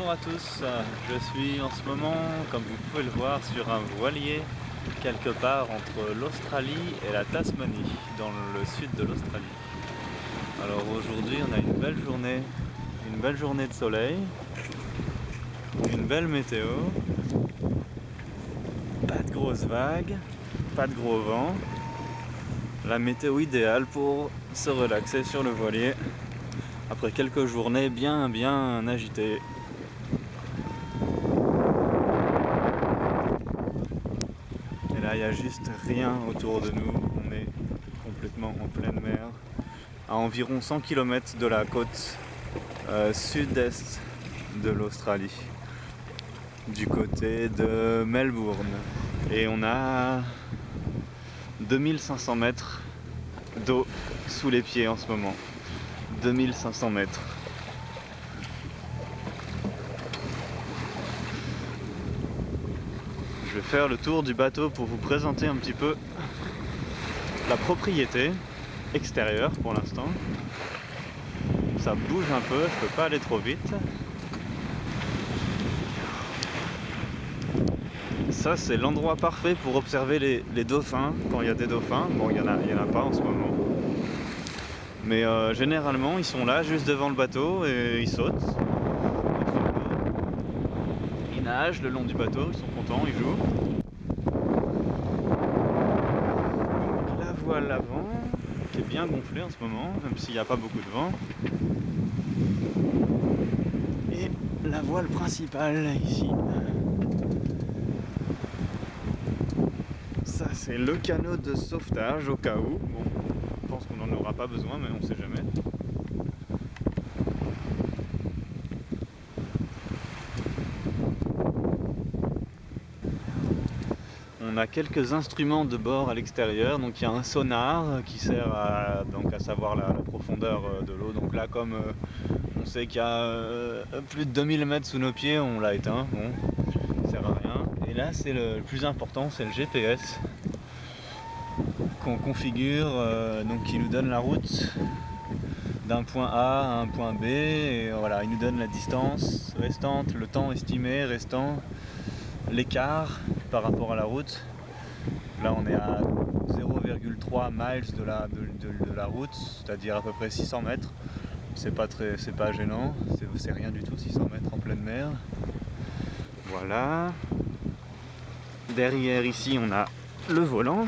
Bonjour à tous, je suis en ce moment, comme vous pouvez le voir, sur un voilier quelque part entre l'Australie et la Tasmanie, dans le sud de l'Australie. Alors aujourd'hui on a une belle journée de soleil, une belle météo, pas de grosses vagues, pas de gros vent, la météo idéale pour se relaxer sur le voilier après quelques journées bien agitées. Et là, il n'y a juste rien autour de nous. On est complètement en pleine mer, à environ 100 km de la côte sud-est de l'Australie, du côté de Melbourne. Et on a 2500 mètres d'eau sous les pieds en ce moment. 2500 mètres. Je vais faire le tour du bateau pour vous présenter un petit peu la propriété extérieure pour l'instant. Ça bouge un peu, je peux pas aller trop vite. Ça c'est l'endroit parfait pour observer les dauphins quand il y a des dauphins. Bon, il y en a pas en ce moment. Mais généralement ils sont là juste devant le bateau et ils sautent. Ils nagent le long du bateau, ils sont contents, ils jouent. Donc la voile avant qui est bien gonflée en ce moment, même s'il n'y a pas beaucoup de vent. Et la voile principale ici. Ça c'est le canot de sauvetage au cas où. Bon, je pense qu'on n'en aura pas besoin mais on sait jamais. On a quelques instruments de bord à l'extérieur, donc il y a un sonar qui sert à savoir la profondeur de l'eau. Donc là, comme on sait qu'il y a plus de 2000 mètres sous nos pieds, on l'a éteint, bon, ça sert à rien. Et là, c'est le plus important, c'est le GPS qu'on configure, donc qui nous donne la route d'un point A à un point B, et voilà, il nous donne la distance restante, le temps estimé restant, l'écart par rapport à la route. Là on est à 0,3 miles de la route, c'est-à-dire à peu près 600 mètres. C'est pas gênant, c'est rien du tout, 600 mètres en pleine mer. Voilà. Derrière ici on a le volant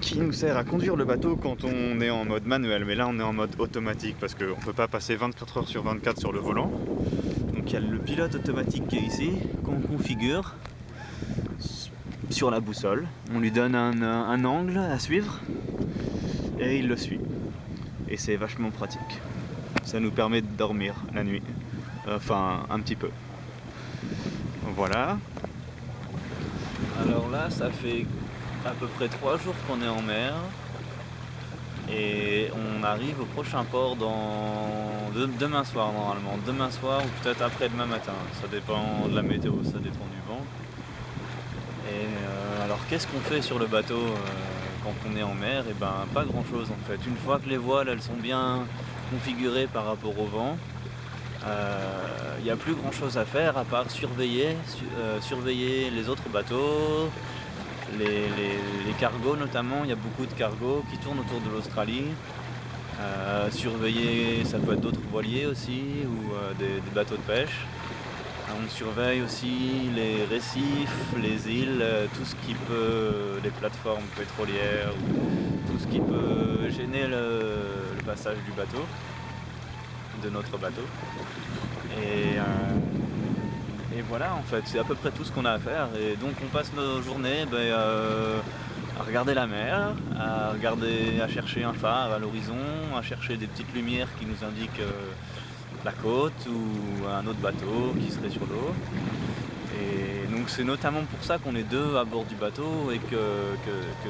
qui nous sert à conduire le bateau quand on est en mode manuel, mais là on est en mode automatique parce qu'on ne peut pas passer 24 heures sur 24 sur le volant. Donc il y a le pilote automatique qui est ici, qu'on configure sur la boussole. On lui donne un angle à suivre et il le suit. Et c'est vachement pratique. Ça nous permet de dormir la nuit. Enfin, un petit peu. Voilà. Alors là, ça fait à peu près 3 jours qu'on est en mer. Et on arrive au prochain port demain soir normalement. Demain soir ou peut-être après-demain matin. Ça dépend de la météo, ça dépend du vent. Et alors qu'est-ce qu'on fait sur le bateau quand on est en mer? Et ben pas grand chose en fait. Une fois que les voiles elles sont bien configurées par rapport au vent, il n'y a plus grand chose à faire à part surveiller les autres bateaux, les cargos notamment. Il y a beaucoup de cargos qui tournent autour de l'Australie. Surveiller, ça peut être d'autres voiliers aussi ou des bateaux de pêche. On surveille aussi les récifs, les îles, tout ce qui peut, les plateformes pétrolières, tout ce qui peut gêner le passage du bateau, de notre bateau. Et voilà, en fait, c'est à peu près tout ce qu'on a à faire. Et donc on passe nos journées à regarder la mer, à chercher un phare à l'horizon, à chercher des petites lumières qui nous indiquent la côte ou un autre bateau qui serait sur l'eau. Et donc c'est notamment pour ça qu'on est deux à bord du bateau et que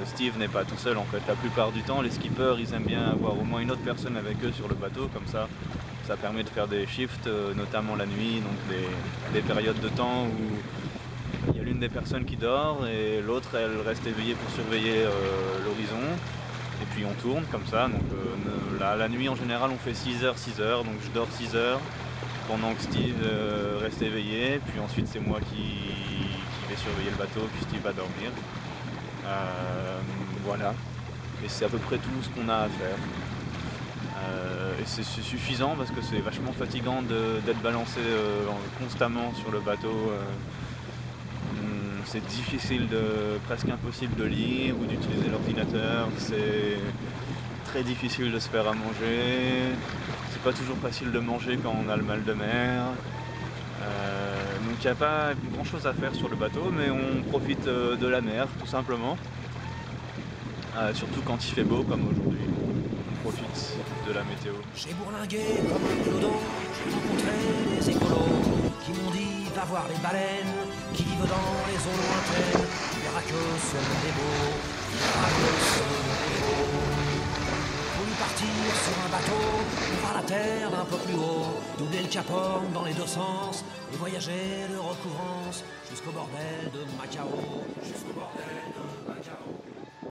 Steve n'est pas tout seul en fait. La plupart du temps les skippers ils aiment bien avoir au moins une autre personne avec eux sur le bateau, comme ça permet de faire des shifts, notamment la nuit, donc des périodes de temps où il y a l'une des personnes qui dort et l'autre elle reste éveillée pour surveiller l'horizon. Et puis on tourne comme ça, donc la nuit en général on fait 6 heures, donc je dors 6 heures. pendant que Steve reste éveillé, puis ensuite c'est moi qui vais surveiller le bateau, puis Steve va dormir. Voilà, et c'est à peu près tout ce qu'on a à faire. Et c'est suffisant parce que c'est vachement fatigant d'être balancé constamment sur le bateau. C'est difficile, presque impossible de lire ou d'utiliser l'ordinateur. C'est très difficile de se faire à manger. C'est pas toujours facile de manger quand on a le mal de mer. Donc il n'y a pas grand chose à faire sur le bateau, mais on profite de la mer tout simplement. Surtout quand il fait beau comme aujourd'hui. On profite de la météo. J'ai bourlingué comme un clodo, j'ai rencontré des écolos qui m'ont dit va voir les baleines qui vivent dans les eaux lointaines. Tu verras que ce monde est beau, tu verras que ce monde est beau. Voulu partir sur un bateau, voir la terre d'un peu plus haut, doubler le Cap Horn dans les deux sens et voyager de recouvrance jusqu'au bordel de Macao, jusqu'au bordel de Macao.